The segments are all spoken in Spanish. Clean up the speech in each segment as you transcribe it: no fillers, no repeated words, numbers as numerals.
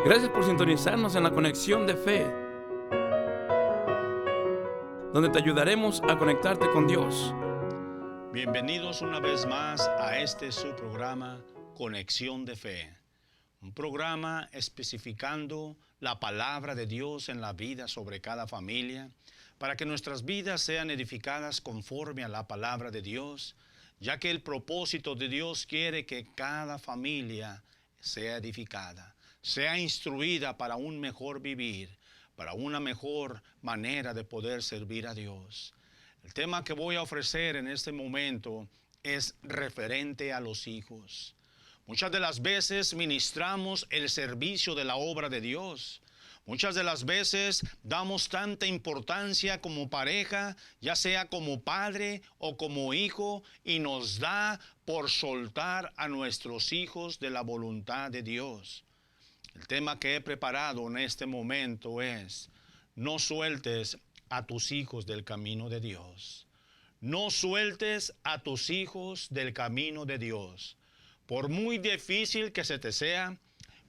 Gracias por sintonizarnos en la conexión de fe, donde te ayudaremos a conectarte con Dios. Bienvenidos una vez más a su programa Conexión de Fe. Un programa especificando la palabra de Dios en la vida sobre cada familia, para que nuestras vidas sean edificadas conforme a la palabra de Dios, ya que el propósito de Dios quiere que cada familia sea edificada, sea instruida para un mejor vivir, para una mejor manera de poder servir a Dios. El tema que voy a ofrecer en este momento es referente a los hijos. Muchas de las veces ministramos el servicio de la obra de Dios. Muchas de las veces damos tanta importancia como pareja, ya sea como padre o como hijo, y nos da por soltar a nuestros hijos de la voluntad de Dios. El tema que he preparado en este momento es: no sueltes a tus hijos del camino de Dios. No sueltes a tus hijos del camino de Dios. Por muy difícil que se te sea,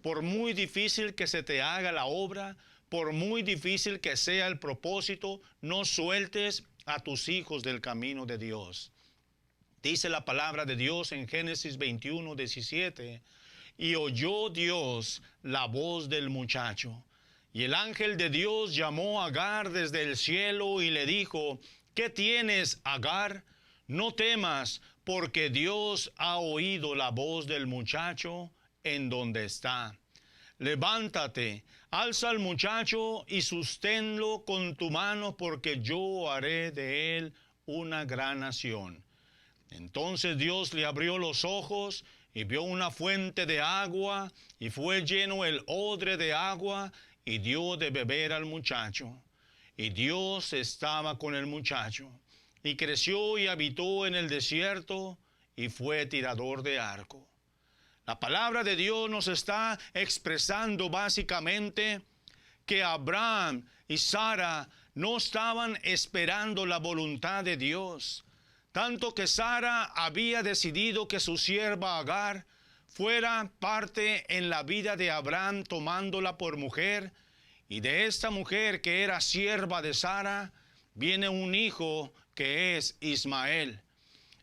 por muy difícil que se te haga la obra, por muy difícil que sea el propósito, no sueltes a tus hijos del camino de Dios. Dice la palabra de Dios en Génesis 21:17, y oyó Dios la voz del muchacho. Y el ángel de Dios llamó a Agar desde el cielo y le dijo: ¿qué tienes, Agar? No temas, porque Dios ha oído la voz del muchacho en donde está. Levántate, alza al muchacho y susténlo con tu mano, porque yo haré de él una gran nación. Entonces Dios le abrió los ojos y vio una fuente de agua, y fue lleno el odre de agua, y dio de beber al muchacho. Y Dios estaba con el muchacho, y creció y habitó en el desierto, y fue tirador de arco. La palabra de Dios nos está expresando básicamente que Abraham y Sara no estaban esperando la voluntad de Dios. Tanto que Sara había decidido que su sierva Agar fuera parte en la vida de Abraham, tomándola por mujer. Y de esta mujer, que era sierva de Sara, viene un hijo que es Ismael.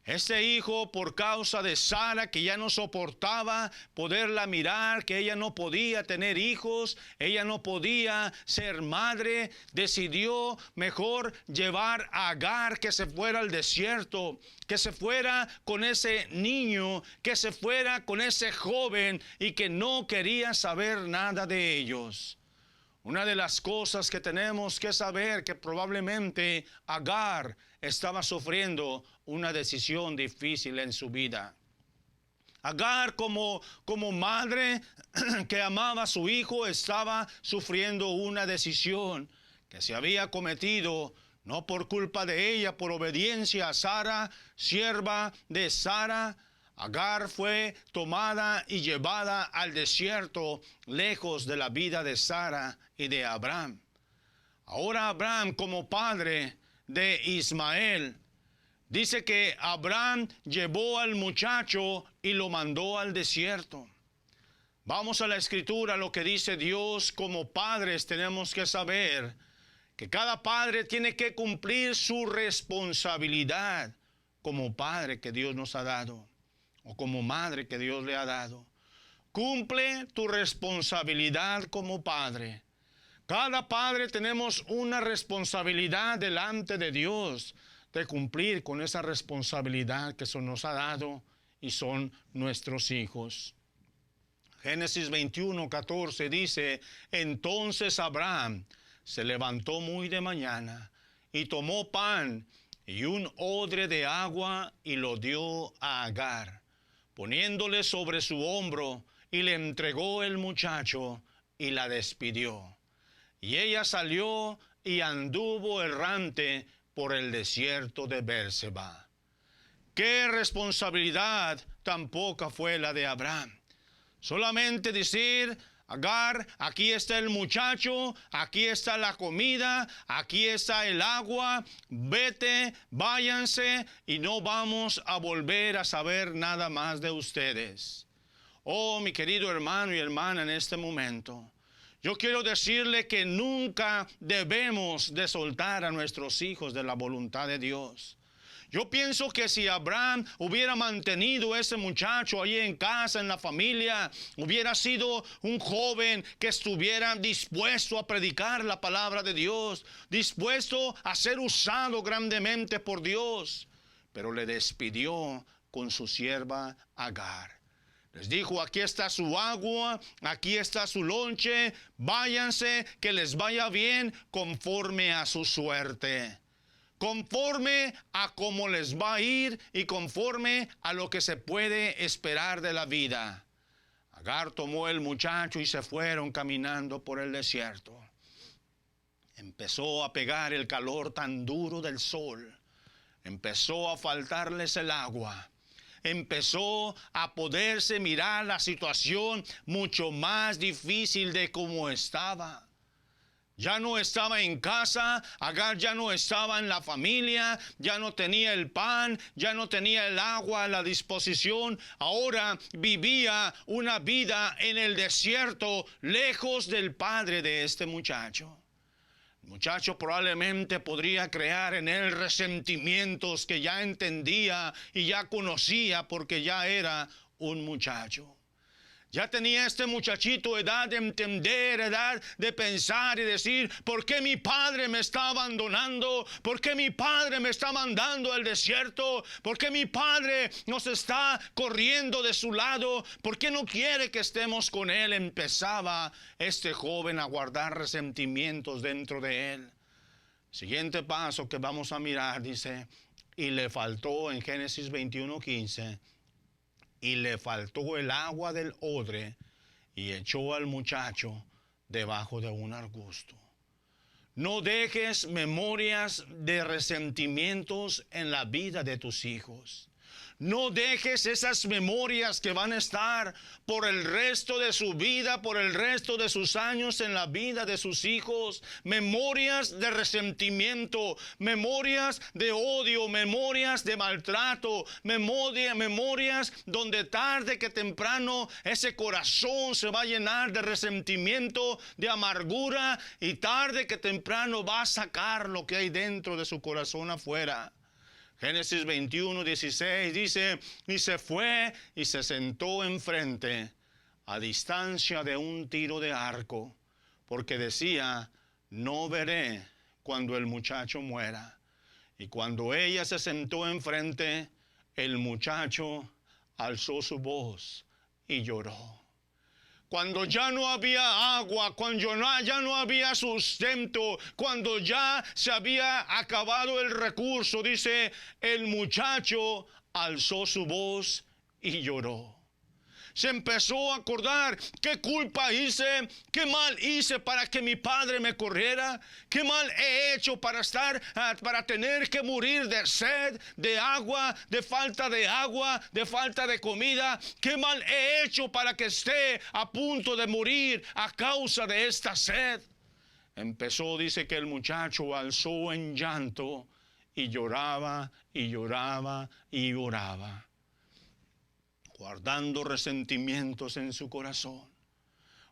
Este hijo, por causa de Sara, que ya no soportaba poderla mirar, que ella no podía tener hijos, ella no podía ser madre, decidió mejor llevar a Agar, que se fuera al desierto, que se fuera con ese niño, que se fuera con ese joven, y que no quería saber nada de ellos. Una de las cosas que tenemos que saber, que probablemente Agar estaba sufriendo una decisión difícil en su vida. Agar, como madre que amaba a su hijo, estaba sufriendo una decisión que se había cometido, no por culpa de ella, por obediencia a Sara, sierva de Sara. Agar fue tomada y llevada al desierto, lejos de la vida de Sara y de Abraham. Ahora Abraham, como padre de Ismael, dice que Abraham llevó al muchacho y lo mandó al desierto. Vamos a la escritura, lo que dice Dios. Como padres tenemos que saber que cada padre tiene que cumplir su responsabilidad como padre que Dios nos ha dado, o como madre que Dios le ha dado. Cumple tu responsabilidad como padre. Cada padre tenemos una responsabilidad delante de Dios, de cumplir con esa responsabilidad que se nos ha dado, y son nuestros hijos. Génesis 21:14 dice: entonces Abraham se levantó muy de mañana y tomó pan y un odre de agua y lo dio a Agar, poniéndole sobre su hombro, y le entregó el muchacho y la despidió. Y ella salió y anduvo errante por el desierto de Bérseba. ¿Qué responsabilidad tan poca fue la de Abraham? Solamente decir: Agar, aquí está el muchacho, aquí está la comida, aquí está el agua, vete, váyanse, y no vamos a volver a saber nada más de ustedes. Oh, mi querido hermano y hermana, en este momento, Yo quiero decirle que nunca debemos de soltar a nuestros hijos de la voluntad de Dios. Yo pienso que si Abraham hubiera mantenido a ese muchacho ahí en casa, en la familia, hubiera sido un joven que estuviera dispuesto a predicar la palabra de Dios, dispuesto a ser usado grandemente por Dios. Pero le despidió con su sierva Agar. Les dijo, aquí está su agua, aquí está su lonche, váyanse, que les vaya bien conforme a su suerte. Conforme a cómo les va a ir y conforme a lo que se puede esperar de la vida. Agar tomó el muchacho y se fueron caminando por el desierto. Empezó a pegar el calor tan duro del sol. Empezó a faltarles el agua. Empezó a poderse mirar la situación mucho más difícil de cómo estaba. Ya no estaba en casa, Agar ya no estaba en la familia, ya no tenía el pan, ya no tenía el agua a la disposición. Ahora vivía una vida en el desierto, lejos del padre de este muchacho. El muchacho probablemente podría crear en él resentimientos que ya entendía y ya conocía porque ya era un muchacho. Ya tenía este muchachito edad de entender, edad de pensar y decir, ¿por qué mi padre me está abandonando? ¿Por qué mi padre me está mandando al desierto? ¿Por qué mi padre nos está corriendo de su lado? ¿Por qué no quiere que estemos con él? Empezaba este joven a guardar resentimientos dentro de él. Siguiente paso que vamos a mirar, dice, y le faltó en Génesis 21:15. Y le faltó el agua del odre y echó al muchacho debajo de un arbusto. No dejes memorias de resentimientos en la vida de tus hijos. No dejes esas memorias que van a estar por el resto de su vida, por el resto de sus años en la vida de sus hijos. Memorias de resentimiento, memorias de odio, memorias de maltrato, memorias donde tarde que temprano ese corazón se va a llenar de resentimiento, de amargura, y tarde que temprano va a sacar lo que hay dentro de su corazón afuera. Génesis 21:16 dice, y se fue y se sentó enfrente, a distancia de un tiro de arco, porque decía, no veré cuando el muchacho muera. Y cuando ella se sentó enfrente, el muchacho alzó su voz y lloró. Cuando ya no había agua, cuando ya no había sustento, cuando ya se había acabado el recurso, dice, el muchacho alzó su voz y lloró. Se empezó a acordar, ¿qué culpa hice? ¿Qué mal hice para que mi padre me corriera? ¿Qué mal he hecho para tener que morir de sed, de agua, de falta de comida? ¿Qué mal he hecho para que esté a punto de morir a causa de esta sed? Empezó, dice que el muchacho alzó en llanto y lloraba y lloraba y lloraba, guardando resentimientos en su corazón,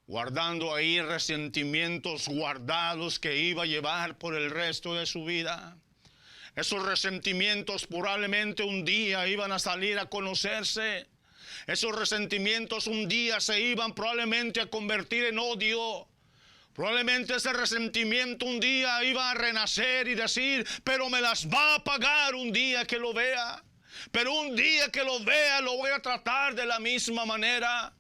guardando ahí resentimientos guardados que iba a llevar por el resto de su vida. Esos resentimientos probablemente un día iban a salir a conocerse. Esos resentimientos un día se iban probablemente a convertir en odio. Probablemente ese resentimiento un día iba a renacer y decir, pero me las va a pagar un día que lo vea. Pero un día que lo vea, lo voy a tratar de la misma manera.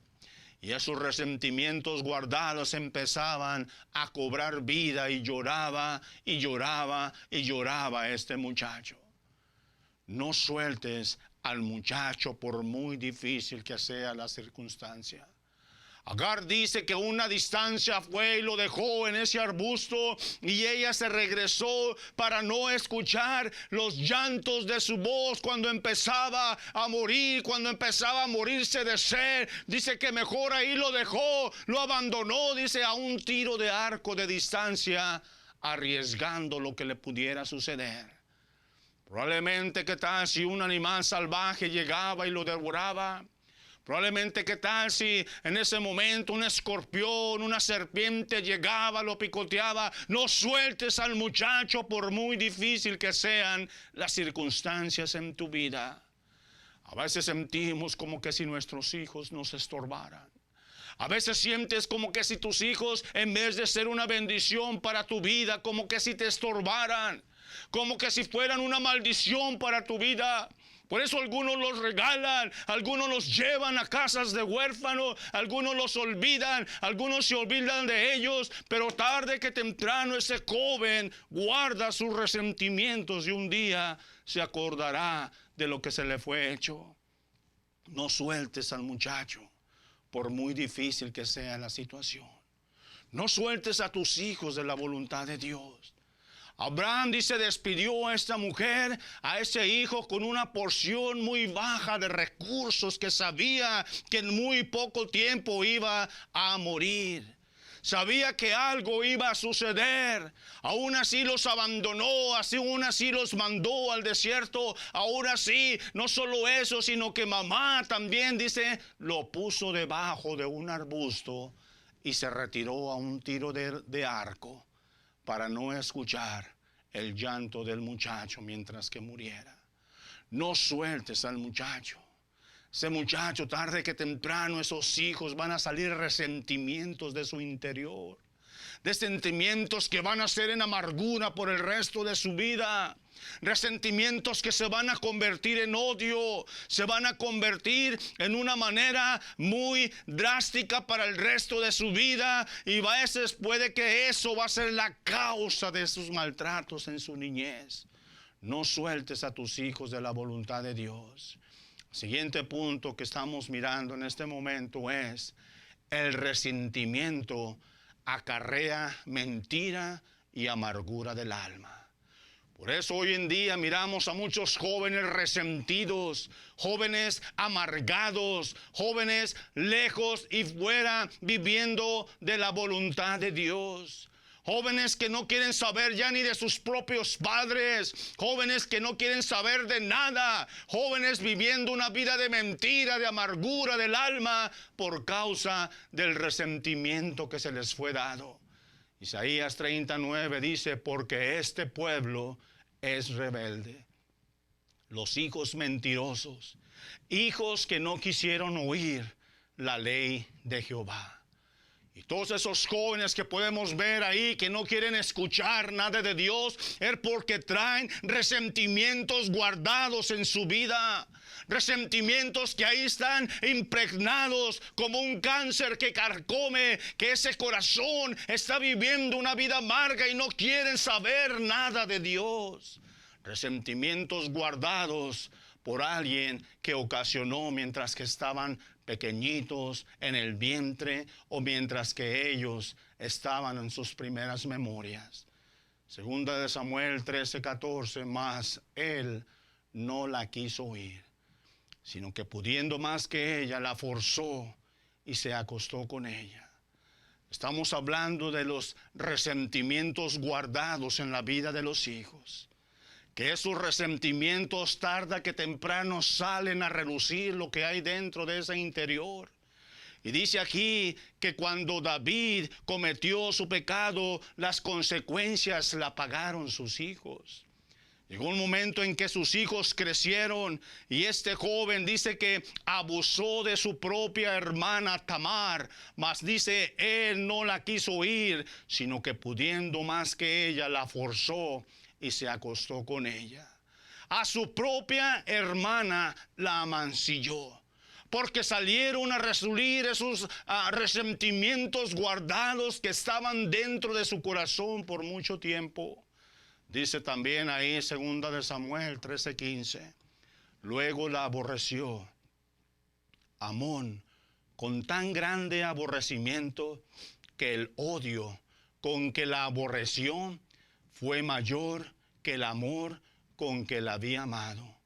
Y esos resentimientos guardados empezaban a cobrar vida y lloraba y lloraba y lloraba este muchacho. No sueltes al muchacho por muy difícil que sea la circunstancia. Agar dice que una distancia fue y lo dejó en ese arbusto, y ella se regresó para no escuchar los llantos de su voz cuando empezaba a morir, cuando empezaba a morirse de sed. Dice que mejor ahí lo dejó, lo abandonó, dice, a un tiro de arco de distancia, arriesgando lo que le pudiera suceder. Probablemente, ¿qué tal si un animal salvaje llegaba y lo devoraba? Probablemente, ¿qué tal si en ese momento un escorpión, una serpiente llegaba, lo picoteaba? No sueltes al muchacho por muy difícil que sean las circunstancias en tu vida. A veces sentimos como que si nuestros hijos nos estorbaran. A veces sientes como que si tus hijos, en vez de ser una bendición para tu vida, como que si te estorbaran, como que si fueran una maldición para tu vida. Por eso algunos los regalan, algunos los llevan a casas de huérfanos, algunos los olvidan, algunos se olvidan de ellos, pero tarde que temprano ese joven guarda sus resentimientos y un día se acordará de lo que se le fue hecho. No sueltes al muchacho, por muy difícil que sea la situación. No sueltes a tus hijos de la voluntad de Dios. Abraham dice, despidió a esta mujer, a ese hijo, con una porción muy baja de recursos que sabía que en muy poco tiempo iba a morir. Sabía que algo iba a suceder. Aún así los abandonó, aún así los mandó al desierto. Aún así, no solo eso, sino que mamá también, dice, lo puso debajo de un arbusto y se retiró a un tiro de arco para no escuchar el llanto del muchacho mientras que muriera. No sueltes al muchacho. Ese muchacho, tarde que temprano, esos hijos van a salir resentimientos de su interior, de sentimientos que van a ser en amargura por el resto de su vida, resentimientos que se van a convertir en odio, se van a convertir en una manera muy drástica para el resto de su vida, y a veces puede que eso va a ser la causa de sus maltratos en su niñez. No sueltes a tus hijos de la voluntad de Dios. Siguiente punto que estamos mirando en este momento es: el resentimiento acarrea mentira y amargura del alma. Por eso hoy en día miramos a muchos jóvenes resentidos, jóvenes amargados, jóvenes lejos y fuera viviendo de la voluntad de Dios. Jóvenes que no quieren saber ya ni de sus propios padres. Jóvenes que no quieren saber de nada. Jóvenes viviendo una vida de mentira, de amargura del alma por causa del resentimiento que se les fue dado. Isaías 39 dice, porque este pueblo es rebelde. Los hijos mentirosos, hijos que no quisieron oír la ley de Jehová. Y todos esos jóvenes que podemos ver ahí que no quieren escuchar nada de Dios es porque traen resentimientos guardados en su vida. Resentimientos que ahí están impregnados como un cáncer que carcome, que ese corazón está viviendo una vida amarga y no quieren saber nada de Dios. Resentimientos guardados por alguien que ocasionó mientras que estaban pequeñitos en el vientre o mientras que ellos estaban en sus primeras memorias. Segunda de Samuel 13:14, mas él no la quiso oír, sino que pudiendo más que ella, la forzó y se acostó con ella. Estamos hablando de los resentimientos guardados en la vida de los hijos. Que esos resentimientos tarde que temprano salen a relucir lo que hay dentro de ese interior. Y dice aquí que cuando David cometió su pecado, las consecuencias la pagaron sus hijos. Llegó un momento en que sus hijos crecieron y este joven dice que abusó de su propia hermana Tamar, mas dice él no la quiso oír, sino que pudiendo más que ella la forzó y se acostó con ella. A su propia hermana la amancilló, porque salieron a resurgir esos resentimientos guardados que estaban dentro de su corazón por mucho tiempo. Dice también ahí, segunda de Samuel 13:15, luego la aborreció Amón con tan grande aborrecimiento que el odio con que la aborreció fue mayor que el amor con que la había amado.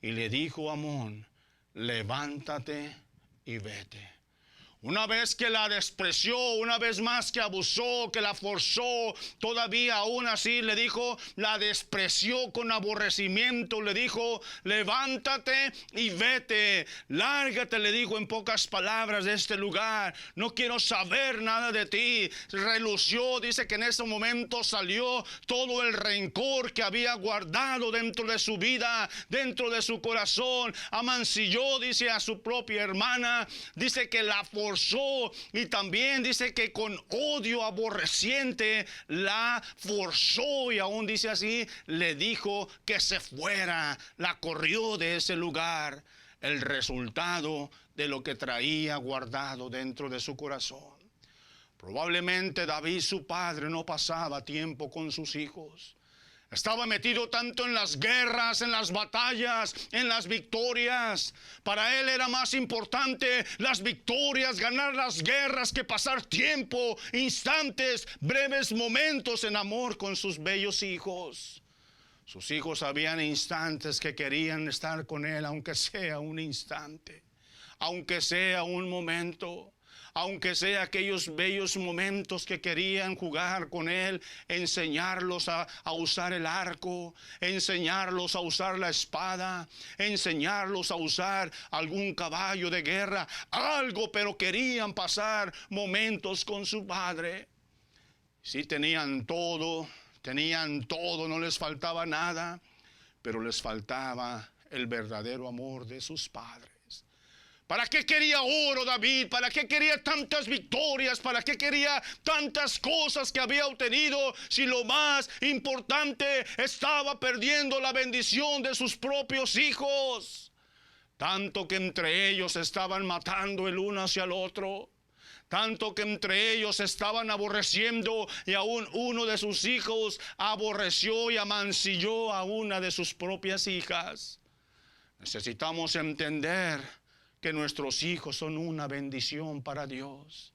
Y le dijo a Amón, levántate y vete. Una vez que la despreció, una vez más que abusó, que la forzó, todavía aún así le dijo, la despreció con aborrecimiento, le dijo, levántate y vete, lárgate, le dijo en pocas palabras de este lugar, no quiero saber nada de ti. Relució, dice que en ese momento salió todo el rencor que había guardado dentro de su vida, dentro de su corazón, amancilló, dice, a su propia hermana, dice que la forzó y también dice que con odio aborreciente la forzó y aún dice así, le dijo que se fuera, la corrió de ese lugar. El resultado de lo que traía guardado dentro de su corazón. Probablemente David, su padre, no pasaba tiempo con sus hijos. Estaba metido tanto en las guerras, en las batallas, en las victorias. Para él era más importante las victorias, ganar las guerras, que pasar tiempo, instantes, breves momentos en amor con sus bellos hijos. Sus hijos habían instantes que querían estar con él, aunque sea un instante, aunque sea un momento. Aunque sea aquellos bellos momentos que querían jugar con él, enseñarlos a usar el arco, enseñarlos a usar la espada, enseñarlos a usar algún caballo de guerra, algo, pero querían pasar momentos con su padre. Sí, tenían todo, no les faltaba nada, pero les faltaba el verdadero amor de sus padres. ¿Para qué quería oro David? ¿Para qué quería tantas victorias? ¿Para qué quería tantas cosas que había obtenido? Si lo más importante, estaba perdiendo la bendición de sus propios hijos. Tanto que entre ellos estaban matando el uno hacia el otro. Tanto que entre ellos estaban aborreciendo, y aún uno de sus hijos aborreció y amancilló a una de sus propias hijas. Necesitamos entender que nuestros hijos son una bendición para Dios.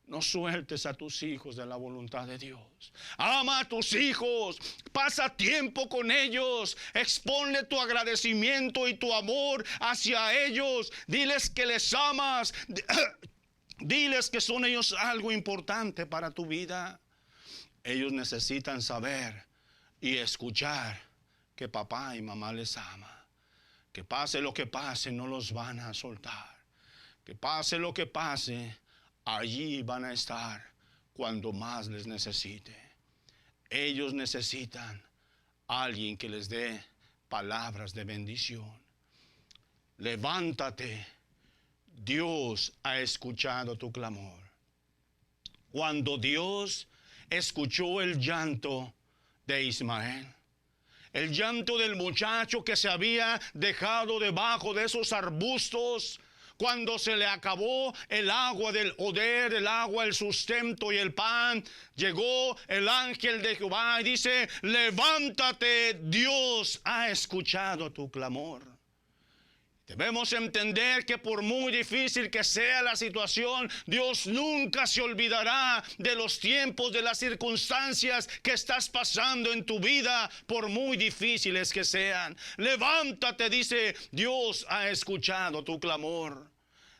No sueltes a tus hijos de la voluntad de Dios. Ama a tus hijos, pasa tiempo con ellos, exponle tu agradecimiento y tu amor hacia ellos. Diles que les amas, diles que son ellos algo importante para tu vida. Ellos necesitan saber y escuchar que papá y mamá les ama. Que pase lo que pase, no los van a soltar. Que pase lo que pase, allí van a estar cuando más les necesite. Ellos necesitan a alguien que les dé palabras de bendición. Levántate, Dios ha escuchado tu clamor. Cuando Dios escuchó el llanto de Ismael, el llanto del muchacho que se había dejado debajo de esos arbustos, cuando se le acabó el agua del Oder, el agua, el sustento y el pan, llegó el ángel de Jehová y dice, levántate, Dios ha escuchado tu clamor. Debemos entender que por muy difícil que sea la situación, Dios nunca se olvidará de los tiempos, de las circunstancias que estás pasando en tu vida, por muy difíciles que sean. Levántate, dice, Dios ha escuchado tu clamor.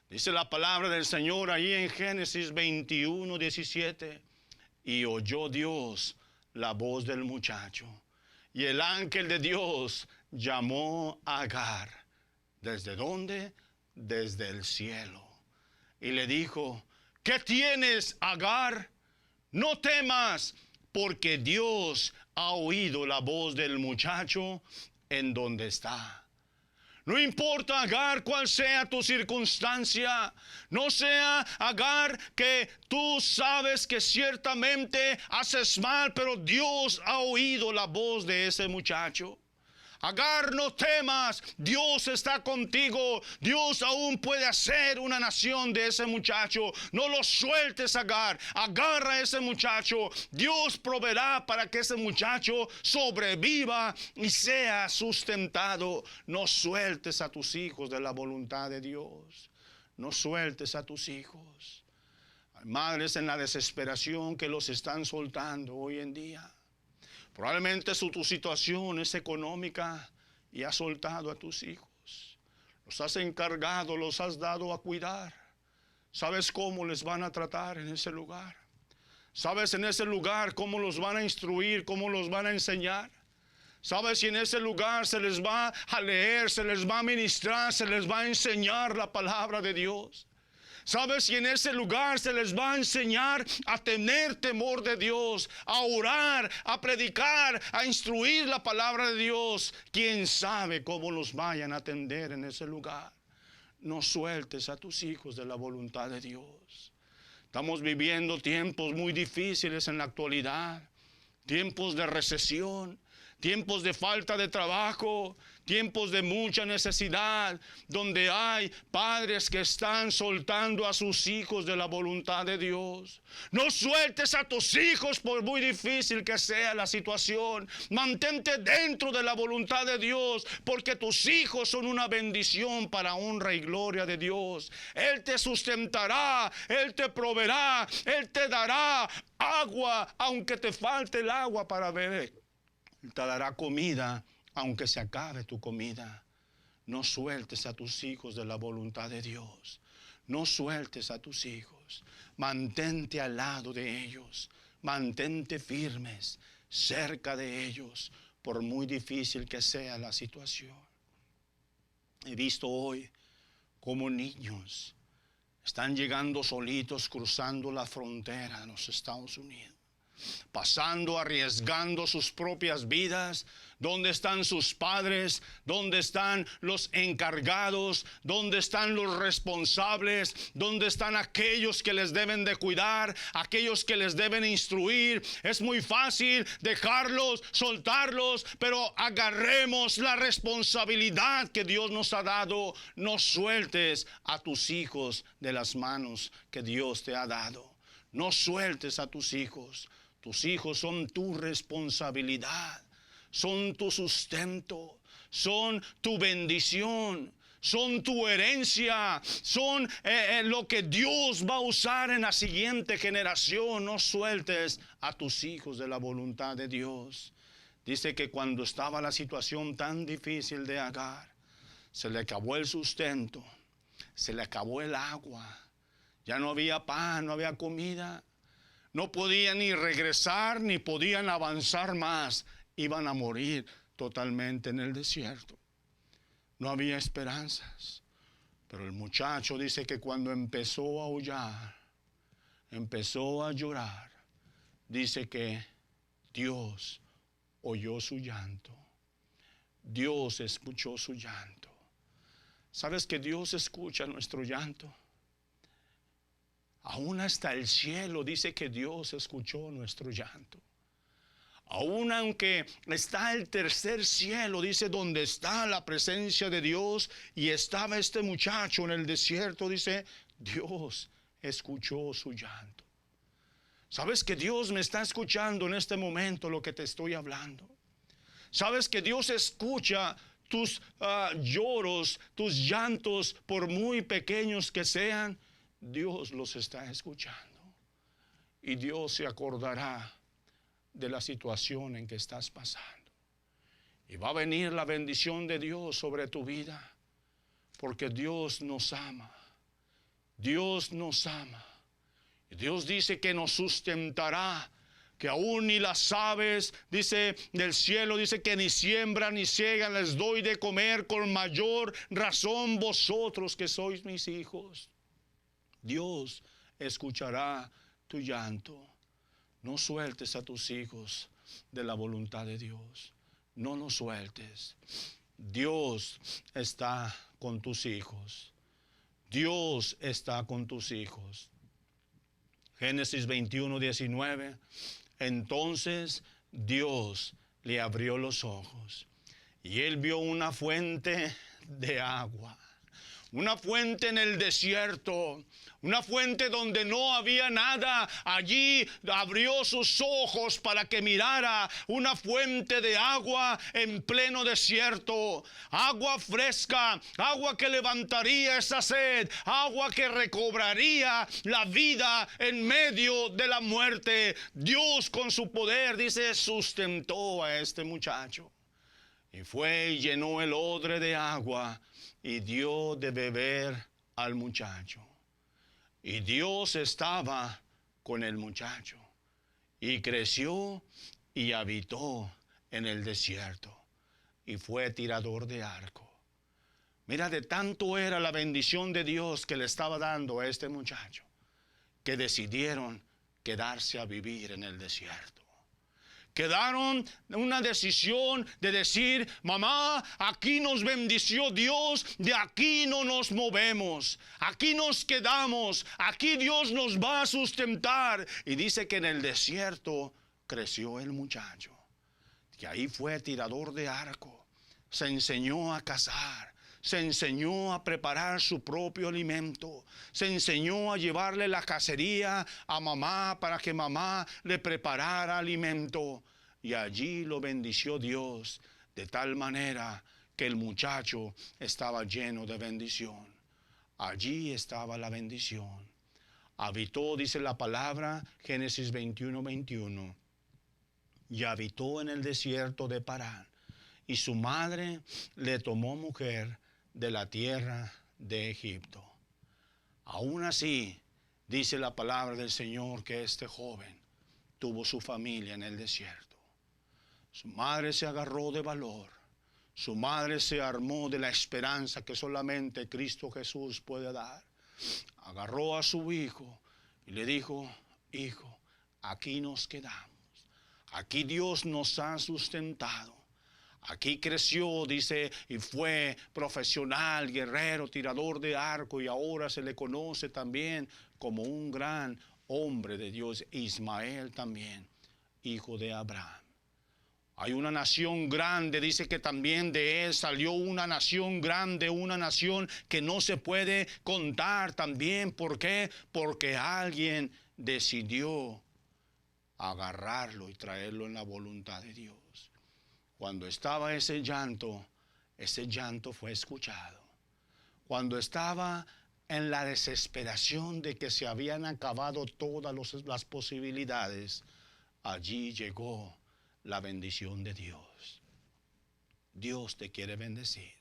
Dice la palabra del Señor ahí en Génesis 21, 17. Y oyó Dios la voz del muchacho. Y el ángel de Dios llamó a Agar. ¿Desde dónde? Desde el cielo. Y le dijo, ¿qué tienes, Agar? No temas, porque Dios ha oído la voz del muchacho en donde está. No importa, Agar, cuál sea tu circunstancia. No sea, Agar, que tú sabes que ciertamente haces mal, pero Dios ha oído la voz de ese muchacho. Agar, no temas, Dios está contigo. Dios aún puede hacer una nación de ese muchacho. No lo sueltes, Agar. Agarra a ese muchacho. Dios proveerá para que ese muchacho sobreviva y sea sustentado. No sueltes a tus hijos de la voluntad de Dios. No sueltes a tus hijos. Hay madres en la desesperación que los están soltando hoy en día. Probablemente tu situación es económica y has soltado a tus hijos. Los has encargado, los has dado a cuidar. ¿Sabes cómo les van a tratar en ese lugar? ¿Sabes en ese lugar cómo los van a instruir, cómo los van a enseñar? ¿Sabes si en ese lugar se les va a leer, se les va a ministrar, se les va a enseñar la palabra de Dios? ¿Sabes si en ese lugar se les va a enseñar a tener temor de Dios, a orar, a predicar, a instruir la palabra de Dios? ¿Quién sabe cómo los vayan a atender en ese lugar? No sueltes a tus hijos de la voluntad de Dios. Estamos viviendo tiempos muy difíciles en la actualidad, tiempos de recesión, tiempos de falta de trabajo, tiempos de mucha necesidad, donde hay padres que están soltando a sus hijos de la voluntad de Dios. No sueltes a tus hijos por muy difícil que sea la situación. Mantente dentro de la voluntad de Dios, porque tus hijos son una bendición para honra y gloria de Dios. Él te sustentará, Él te proveerá, Él te dará agua, aunque te falte el agua para beber. Te dará comida, aunque se acabe tu comida. No sueltes a tus hijos de la voluntad de Dios. No sueltes a tus hijos. Mantente al lado de ellos. Mantente firmes, cerca de ellos, por muy difícil que sea la situación. He visto hoy cómo niños están llegando solitos, cruzando la frontera de los Estados Unidos, pasando, arriesgando sus propias vidas. ¿Dónde están sus padres? ¿Dónde están los encargados? ¿Dónde están los responsables? ¿Dónde están aquellos que les deben de cuidar? Aquellos que les deben instruir. Es muy fácil dejarlos, soltarlos, pero agarremos la responsabilidad que Dios nos ha dado. No sueltes a tus hijos de las manos que Dios te ha dado. No sueltes a tus hijos. Tus hijos son tu responsabilidad, son tu sustento, son tu bendición, son tu herencia, son lo que Dios va a usar en la siguiente generación. No sueltes a tus hijos de la voluntad de Dios. Dice que cuando estaba la situación tan difícil de Agar, se le acabó el sustento, se le acabó el agua, ya no había pan, no había comida. No podían ni regresar, ni podían avanzar más. Iban a morir totalmente en el desierto. No había esperanzas. Pero el muchacho dice que cuando empezó a aullar, empezó a llorar, dice que Dios oyó su llanto. Dios escuchó su llanto. ¿Sabes que Dios escucha nuestro llanto? Aún hasta el cielo dice que Dios escuchó nuestro llanto. Aún aunque está el tercer cielo, dice, donde está la presencia de Dios, y estaba este muchacho en el desierto, dice, Dios escuchó su llanto. ¿Sabes que Dios me está escuchando en este momento lo que te estoy hablando? ¿Sabes que Dios escucha tus lloros, tus llantos, por muy pequeños que sean? Dios los está escuchando, y Dios se acordará de la situación en que estás pasando, y va a venir la bendición de Dios sobre tu vida, porque Dios nos ama. Dios nos ama, y Dios dice que nos sustentará, que aún ni las aves, dice, del cielo, dice que ni siembran ni ciegan, les doy de comer. Con mayor razón vosotros, que sois mis hijos. Dios escuchará tu llanto. No sueltes a tus hijos de la voluntad de Dios. No los sueltes. Dios está con tus hijos. Dios está con tus hijos. Génesis 21:19. Entonces Dios le abrió los ojos, y él vio una fuente de agua. Una fuente en el desierto, una fuente donde no había nada. Allí abrió sus ojos para que mirara una fuente de agua en pleno desierto. Agua fresca, agua que levantaría esa sed, agua que recobraría la vida en medio de la muerte. Dios con su poder, dice, sustentó a este muchacho. Y fue y llenó el odre de agua y dio de beber al muchacho. Y Dios estaba con el muchacho. Y creció y habitó en el desierto. Y fue tirador de arco. Mira, de tanto era la bendición de Dios que le estaba dando a este muchacho, que decidieron quedarse a vivir en el desierto. Quedaron una decisión de decir: mamá, aquí nos bendició Dios, de aquí no nos movemos, aquí nos quedamos, aquí Dios nos va a sustentar. Y dice que en el desierto creció el muchacho, que ahí fue tirador de arco, se enseñó a cazar, se enseñó a preparar su propio alimento, se enseñó a llevarle la cacería a mamá para que mamá le preparara alimento. Y allí lo bendició Dios de tal manera que el muchacho estaba lleno de bendición. Allí estaba la bendición. Habitó, dice la palabra, Génesis 21:21, y habitó en el desierto de Parán. Y su madre le tomó mujer de la tierra de Egipto. Aún así, dice la palabra del Señor, que este joven tuvo su familia en el desierto. Su madre se agarró de valor. Su madre se armó de la esperanza que solamente Cristo Jesús puede dar. Agarró a su hijo y le dijo: hijo, aquí nos quedamos. Aquí Dios nos ha sustentado. Aquí creció, dice, y fue profesional, guerrero, tirador de arco, y ahora se le conoce también como un gran hombre de Dios. Ismael también, hijo de Abraham. Hay una nación grande, dice que también de él salió una nación grande, una nación que no se puede contar también. ¿Por qué? Porque alguien decidió agarrarlo y traerlo en la voluntad de Dios. Cuando estaba ese llanto fue escuchado. Cuando estaba en la desesperación de que se habían acabado todas las posibilidades, allí llegó la bendición de Dios. Dios te quiere bendecir.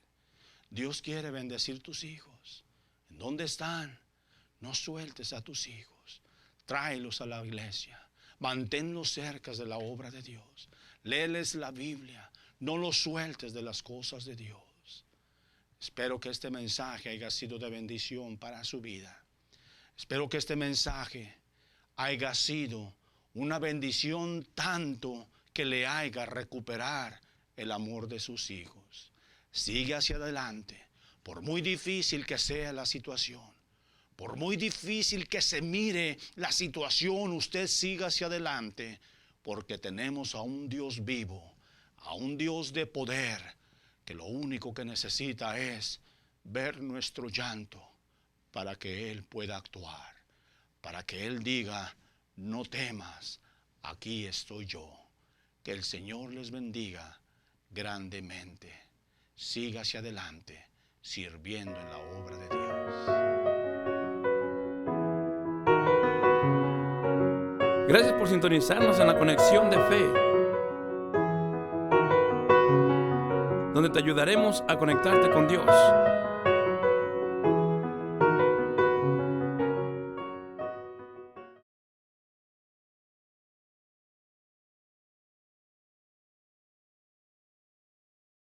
Dios quiere bendecir tus hijos. ¿En dónde están? No sueltes a tus hijos. Tráelos a la iglesia. Manténlos cerca de la obra de Dios. Léeles la Biblia. No los sueltes de las cosas de Dios. Espero que este mensaje haya sido de bendición para su vida. Espero que este mensaje haya sido una bendición tanto que le haga recuperar el amor de sus hijos. Sigue hacia adelante, por muy difícil que sea la situación, por muy difícil que se mire la situación, usted siga hacia adelante, porque tenemos a un Dios vivo, a un Dios de poder, que lo único que necesita es ver nuestro llanto para que Él pueda actuar, para que Él diga: no temas, aquí estoy yo. Que el Señor les bendiga grandemente. Siga hacia adelante, sirviendo en la obra de Dios. Gracias por sintonizarnos en la Conexión de Fe, donde te ayudaremos a conectarte con Dios.